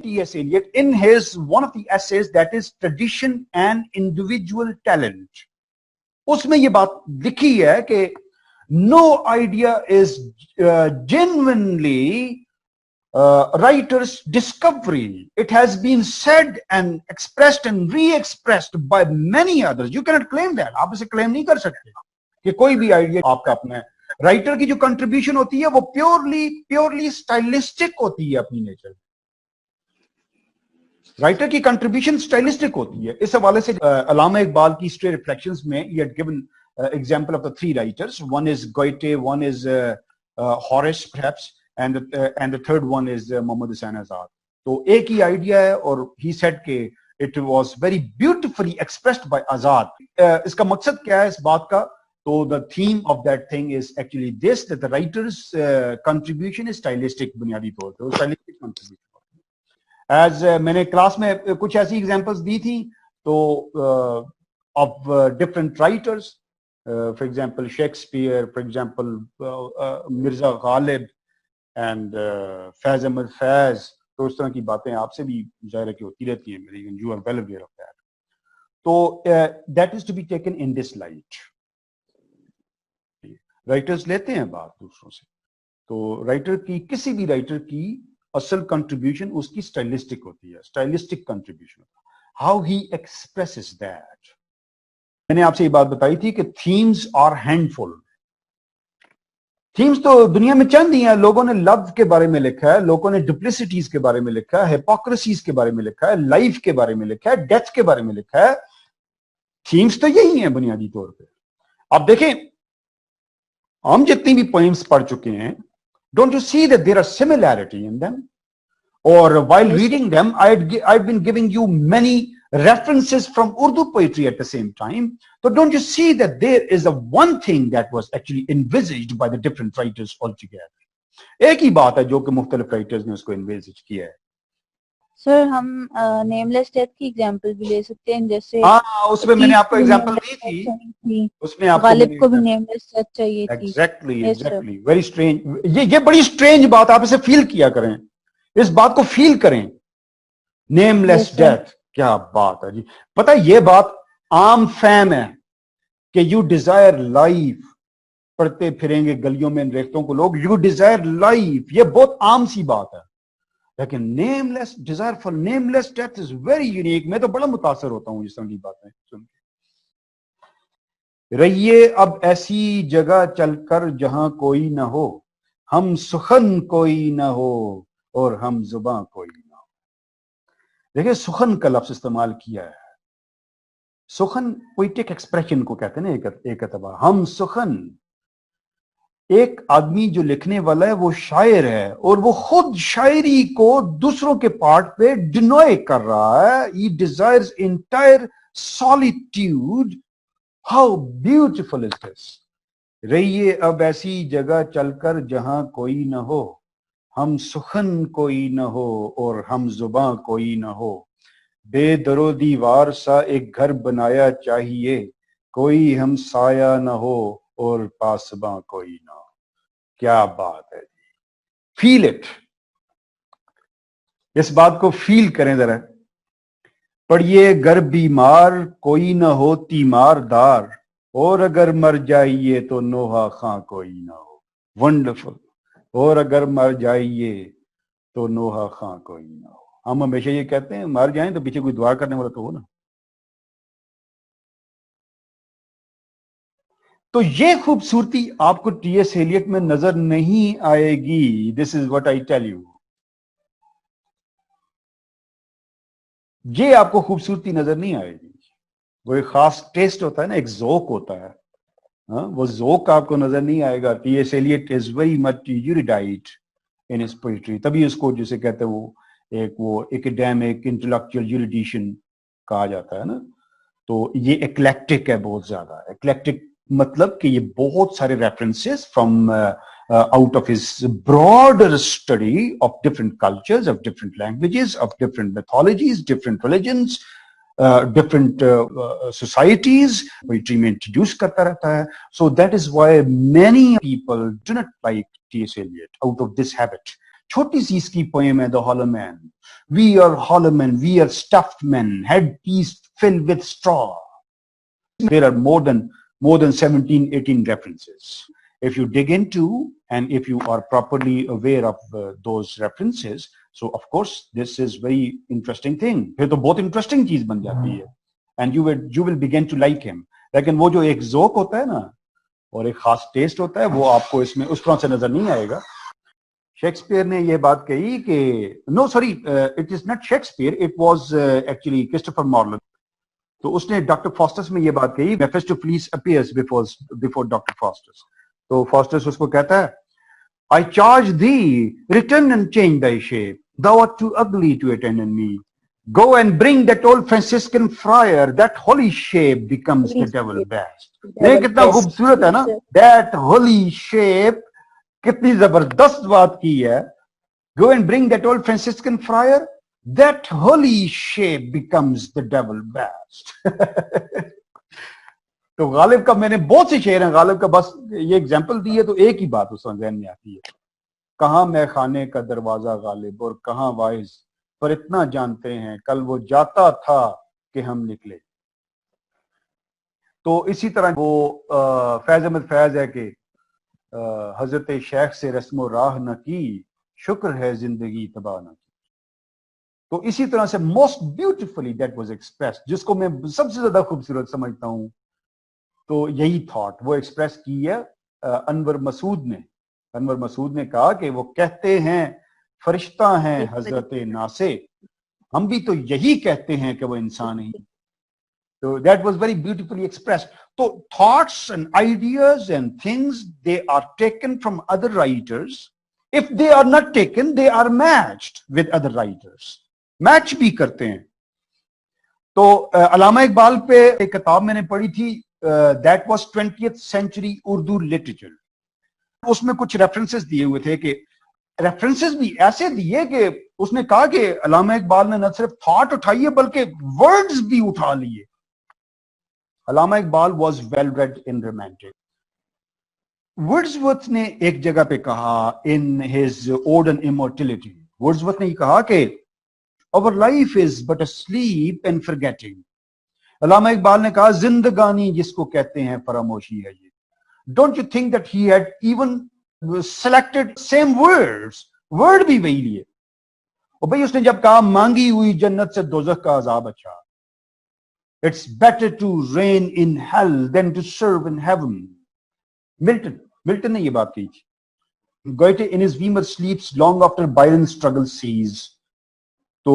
T.S. Eliot in his one of the essays that is Tradition and Individual Talent. उसमें ये बात लिखी है कि no idea is genuinely writer's discovery. It has been said and expressed and re-expressed by many others. You cannot claim that. आप इसे claim नहीं कर सकते कि कोई भी आइडिया आपका अपना है. राइटर की जो कंट्रीब्यूशन होती है वो प्योरली स्टाइलिस्टिक होती है अपनी नेचर में. राइटर की कंट्रीब्यूशन स्टाइलिस्टिक होती है. इस हवाले से अल्लामा इकबाल की स्ट्रे रिफ्लेक्शंस में he had given example of the three writers. One is Goethe, one is Horace perhaps, and the third one is Mohammad Hussain Azad. तो एक ही आइडिया है और he said कि it was very beautifully expressed by Azad. इसका मकसद क्या है इस बात का? So the theme of that thing is actually this, that the writer's contribution is stylistic बुनियादी तौर पे, stylistic contribution. As मैंने क्लास में कुछ ऐसी एग्जांपल्स दी थी तो of different writers, for example Shakespeare, for example Mirza Ghalib and Faiz Ahmad Faiz, तो इस तरह की बातें आपसे भी ज़ाहिर है कि होती रहती हैं मेरी, and you are well aware of that. तो that is to be taken in this light. Writers लेते हैं बात दूसरों से, तो राइटर की किसी भी राइटर की असल कंट्रीब्यूशन उसकी स्टाइलिस्टिक होती है, stylistic contribution. How he expresses that. मैंने आपसे ये बात बताई थी कि थीम्स आर हैंडफुल. थीम्स तो दुनिया में चंद ही हैं. लोगों ने लव के बारे में लिखा है, लोगों ने डुप्लिसिटीज के बारे में लिखा है, हिपोक्रेसीज के बारे में लिखा है, लाइफ के बारे में लिखा है, डेथ के बारे में लिखा है. थीम्स तो यही हैं बुनियादी तौर पे. आप देखें हम जितनी भी पोएम्स पढ़ चुके हैं, don't you see that there are similarity in them? Or while reading them, I've been giving you many references from Urdu poetry at the same time. So don't you see that there is a one thing that was actually envisaged by the different writers altogether? एक ही बात है जो कि मुख्तलिफ writers ने उसको envisage किया है. सर हम नेमलेस डेथ की एग्जांपल भी ले सकते हैं, जैसे हाँ उसमें मैंने आपको एग्जांपल दी थी, उसमें आपको गालिब को भी नेमलेस डेथ चाहिए थी. Exactly very strange. ये बड़ी स्ट्रेंज बात, आप इसे फील किया करें, इस बात को फील करें. नेमलेस डेथ, क्या बात है जी. पता है ये बात आम फैम है कि यू डिजायर लाइफ. पढ़ते फिरेंगे गलियों में रेख्तों को लोग, यू डिजायर लाइफ, ये बहुत आम सी बात है. लेकिन nameless desire for nameless death is very unique. मैं तो बड़ा मुतासर होता हूं इस तरह की बातें सुन के. रहिए अब ऐसी जगह चलकर जहां कोई ना हो, हम सुखन कोई ना हो और हम जुबां कोई ना हो. देखिए सुखन का लफ्ज इस्तेमाल किया है. सुखन पोइटिक एक्सप्रेशन को कहते हैं ना एक अतबार. हम सुखन, एक आदमी जो लिखने वाला है वो शायर है और वो खुद शायरी को दूसरों के पार्ट पे डिनोय कर रहा है. He desires entire solitude. How beautiful is this. रहिए अब ऐसी जगह चलकर जहां कोई न हो, हम सुखन कोई न हो और हम जुबां कोई न हो. बेदरो दीवार सा एक घर बनाया चाहिए, कोई हम साया न हो और पासबां कोई ना हो. क्या बात है जी. Feel it. इस बात को फील करें जरा. पढ़िए घर बीमार कोई न हो तीमारदार, और अगर मर जाइए तो नोहा खां कोई ना हो. वंडरफुल. और अगर मर जाइए तो नोहा खां कोई ना हो. हम हमेशा ये कहते हैं मर जाएं तो पीछे कोई दुआ करने वाला तो हो ना. तो ये खूबसूरती आपको टी.एस. एलियट में नजर नहीं आएगी. This is what I tell you. ये आपको खूबसूरती नजर नहीं आएगी. वो एक खास टेस्ट होता है ना, एक जोक होता है. हाँ, वो जोक आपको नजर नहीं आएगा. T S. Eliot is very much erudite in his poetry. तभी उसको जिसे कहते हैं वो एकेडमिक इंटेलेक्चुअल यूरिडिशन कहा जाता है ना. तो ये एक्लेक्टिक है, बहुत ज्यादा एक्लेक्टिक. मतलब कि ये बहुत सारे references from out of his broader study of different cultures, of different languages, of different mythologies, different religions, different societies, poetry में introduce करता रहता है. So that is why many people do not like T.S. Eliot out of this habit. छोटी सी इसकी poem है the hollow man. We are hollow man, we are stuffed man, head piece filled with straw. There are more than 17, 18 references. If you dig into and if you are properly aware of those references, so of course this is very interesting thing. फिर तो बहुत interesting चीज बन जाती है. And you will begin to like him. लेकिन वो जो एक जोक होता है ना और एक खास टेस्ट होता है वो आपको इसमें उस तरह से नजर नहीं आएगा. शेक्सपियर ने ये बात कही कि no sorry it is not Shakespeare, it was actually Christopher Marlowe. तो उसने डॉक्टर फॉस्टस में ये बात कही, Mephistopheles appears before doctor Faustus. तो फॉस्टस उसको कहता है, I charge thee return and change thy shape, thou art too ugly to attend on me. Go and bring that old Franciscan friar, that holy shape becomes the devil best. ये कितना खूबसूरत है ना, that holy shape, कितनी जबरदस्त बात की है. Go and bring that old Franciscan friar, that holy shape becomes the devil best. तो गालिब का मैंने बहुत से शेर हैं गालिब का, बस ये एग्जांपल दी है तो एक ही बात उस ज़हन में आती है, कहां मैं खाने का दरवाजा गालिब और कहां वाइज, पर इतना जानते हैं कल वो जाता था कि हम निकले. तो इसी तरह वो फैज अहमद फैज है कि हजरत शेख से रस्म राह न की, शुक्र है जिंदगी तबाह न की. तो इसी तरह से most beautifully that was expressed, जिसको मैं सबसे ज्यादा खूबसूरत समझता हूं, तो यही थॉट वो एक्सप्रेस की है अनवर मसूद ने. अनवर मसूद ने कहा कि वो कहते हैं फरिश्ता हैं हजरत नासे, हम भी तो यही कहते हैं कि वो इंसान ही. तो that was very beautifully expressed. तो thoughts and ideas and things they are taken from other writers. If they are not taken they are matched with other writers, match भी करते हैं. तो अल्लामा इकबाल पे एक किताब मैंने पढ़ी थी, that was 20th century Urdu literature. उसमें कुछ रेफरेंसेस दिए हुए थे कि रेफरेंसेस भी ऐसे दिए कि उसने कहा कि अल्लामा इकबाल ने न सिर्फ थॉट उठाई है बल्कि वर्ड्स भी उठा लिए. Allama Iqbal was well read in romantic. Wordsworth ने एक जगह पे कहा in his ode and immortality, Wordsworth ने कहा कि our life is but a sleep and forgetting. अल्लामा इकबाल ने कहा जिंदगानी जिसको कहते हैं फरामोशी है ये. Don't you think that he had even selected same words, word भी वही लिए. और भाई उसने जब कहा मांगी हुई जन्नत से दोज़ख का अजाब अच्छा, it's better to reign in hell than to serve in heaven. Milton ने ये बात कही थी. Goethe in his Weimar sleeps long after Byron's struggle ceased. तो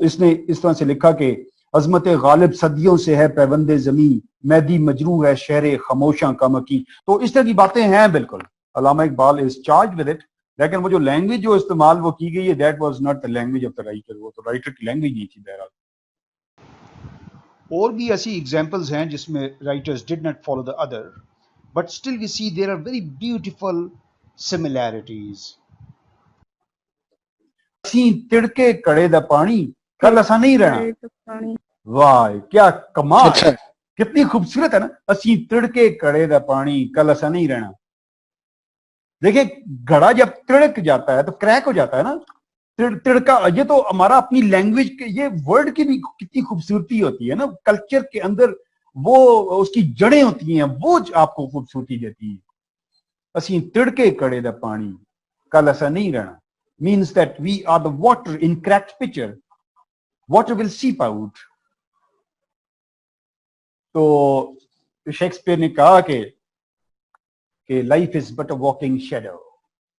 इसने इस तरह से लिखा कि अजमत गालिब सदियों से है पैवंदे जमी, मैदी मजरू है शहर खामोशा का मकी. तो इस तरह की बातें हैं बिल्कुल. Allama Iqbal is charge with it, लेकिन वो जो लैंग्वेज जो इस्तेमाल वो की गई है that was not the language of the writer. वो तो राइटर की लैंग्वेज नहीं थी. बहरहाल और भी ऐसी एग्जांपल्स हैं जिसमें writers did not follow the other, but still we see there are very beautiful similarities. तिड़के कड़े दा पानी कल ऐसा नहीं रहना. वाह क्या कमाल. अच्छा. कितनी खूबसूरत है ना, असी तिड़के कड़े दा पानी कल ऐसा नहीं रहना. देखिए घड़ा जब तिड़क जाता है तो क्रैक हो जाता है ना. तिड़का, ये तो हमारा अपनी लैंग्वेज के ये वर्ड की भी कितनी खूबसूरती होती है ना. कल्चर के अंदर वो उसकी जड़ें होती हैं, वो आपको खूबसूरती देती है. असी तिड़के कड़े दा पानी कल ऐसा नहीं रहना means that we are the water in cracked pitcher. Water will seep out. तो शेक्सपियर ने कहा कि life is but a walking shadow.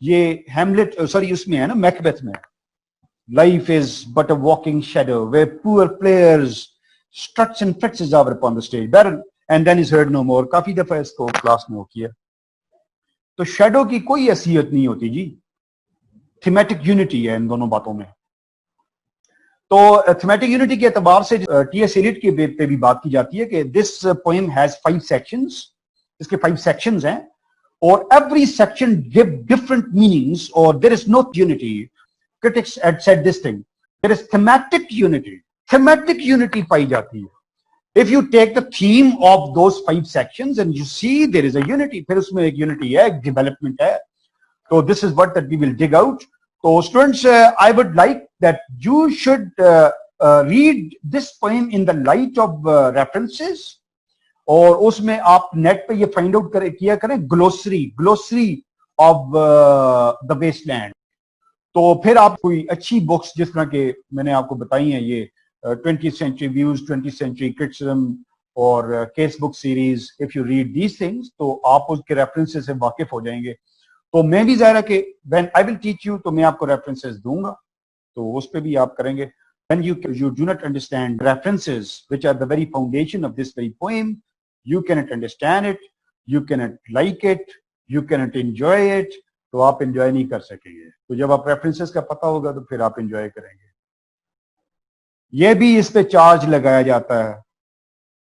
ये हैमलेट सॉरी उसमें है ना, मैकबेथ में, life is but a walking shadow where poor players struts and fetches over upon the stage and then is heard no more. काफी दफा इसको class में हो किया. तो शेडो की कोई हैसियत नहीं होती जी. थीमेटिक यूनिटी है इन दोनों बातों में. तो थीमेटिक यूनिटी के एतबार से टी.एस. एलियट के पे भी बात की जाती है कि दिस पोएम हैज 5 सेक्शंस. इसके 5 सेक्शंस हैं और every section give different meanings और there is no unity. Critics had said this thing, there is thematic unity. Thematic unity पाई जाती है. If you take the theme of those 5 sections and you see there is a unity, फिर उसमें एक unity है, एक development है. तो this is what that we will dig out. तो students, I would like that you should read this poem in the light of references, और उसमें आप नेट पे ये फाइंड आउट किया करें ग्लोसरी ऑफ द वेस्टलैंड। तो फिर आप कोई अच्छी बुक्स जिस तरह के मैंने आपको बताई हैं, ये 20th century views, 20th century criticism और case book series, if you read these things तो आप उसके रेफरेंसेस से वाकिफ हो जाएंगे। तो मैं भी ज़ाहिर है कि when I will teach you तो मैं आपको रेफरेंसेस दूंगा, तो उस पर भी आप करेंगे। When you do not understand references, which are the very foundation of this very poem, you cannot understand it, you cannot like it, you cannot enjoy it, तो आप एंजॉय नहीं कर सकेंगे। तो जब आप रेफरेंसेस का पता होगा तो फिर आप एंजॉय करेंगे। यह भी इस पे चार्ज लगाया जाता है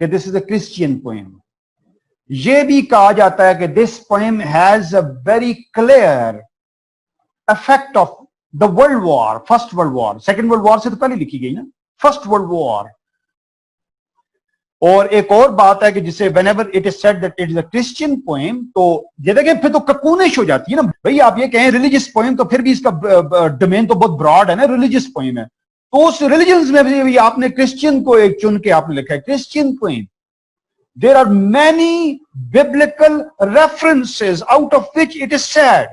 कि this is a Christian poem. यह भी कहा जाता है कि this poem has a very clear effect of the world war, first world war. Second world war से तो पहले लिखी गई ना, फर्स्ट वर्ल्ड वॉर। और एक और बात है कि जिसे whenever it is said that it is a Christian poem, तो ये देखें फिर तो कपूनिश हो जाती है ना भाई। आप ये कहें रिलीजियस पोएम तो फिर भी इसका डोमेन तो बहुत ब्रॉड है ना, रिलीजियस पोएम है। तो उस रिलीजन्स में भी आपने क्रिश्चियन को एक चुन के आपने लिखा है Christian poem. There are many biblical references out of which it is said